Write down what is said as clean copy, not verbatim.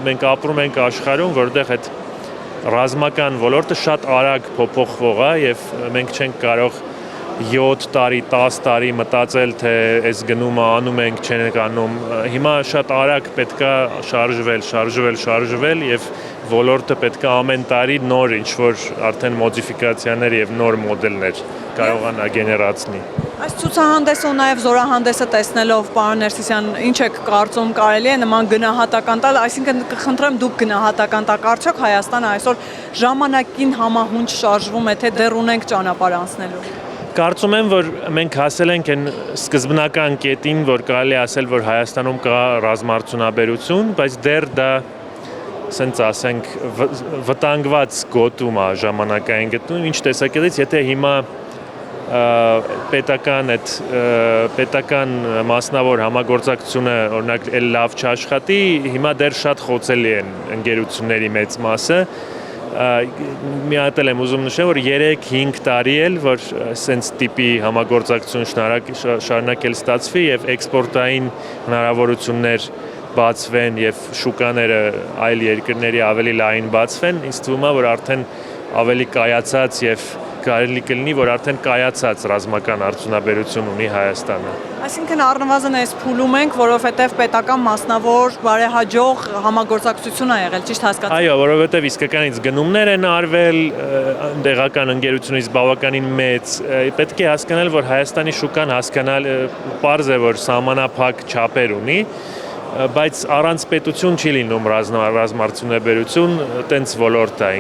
մենք ապրում ենք աշխարհում, որտեղ այդ ռազմական ոլորտը շատ արագ փոփոխվող է եւ մենք չենք կարող 7 տարի, 10 տարի մտածել, թե այս գնումը անում ենք, չենք անում։ Հիմա շատ արագ պետքա շարժվել եւ ոլորտը պետքա ամեն տարի նոր ինչ-որ արդեն մոդիֆիկացիաներ եւ նոր մոդելներ կարողանա գեներացնի։ Այս ցուցահանդեսը ու նաև զորահանդեսը տեսնելով, պարոն Ներսիսյան, ինչ եք կարծում, կարելի է նման գնահատական տալ, այսինքն կխնդրեմ դուք գնահատական տաք, արդյոք Հայաստանը այսօր ժամանակին համահունչ շարժվում է, թե դեռ ունենք ճանապարհ անցնելու։ Կարծում եմ, որ մենք հասել ենք այն սկզբնական կետին, որ կարելի ասել, որ Հայաստանում կա ռազմաարդյունաբերություն, բայց դեռ դա ասենք ասենք վտանգված գոտում է ժամանակային գտնում, ինչ տեսակետից, եթե հիմա պետական մասնավոր համագործակցությունը օրինակ էլ լավ չաշխատի, հիմա դեռ շատ խոցելի են ընկերությունների մեծ մասը։ Մի հատ եմ ուզում նշել, որ 3-5 տարի էլ, որ սենց տիպի համագործակցություն շարունակել ստացվի եւ էքսպորտային հնարավորություններ բացվեն եւ շուկաները այլ երկրների ավելի լայն բացվեն, ինձ թվում է, որ արդեն ավելի կայացած եւ կարելի կլինի, որ արդեն կայացած ռազմական արդյունաբերություն ունի Հայաստանը։ Այսինքն առնվազն այս փուլում ենք, որովհետև պետական մասնավոր բարեհաջող համագործակցություն է եղել, ճիշտ հասկացա։ Այո, որովհետև իսկականից գնումներ են արվել, տեղական ընկերությունից բավականին մեծ, պետք է հասկանալ, որ Հայաստանի շուկան հասկանալ պարզ է, որ սահմանափակ չափեր ունի, բայց առանց պետություն չի լինում ռազմաարդյունաբերություն, տենց ոլորտ է,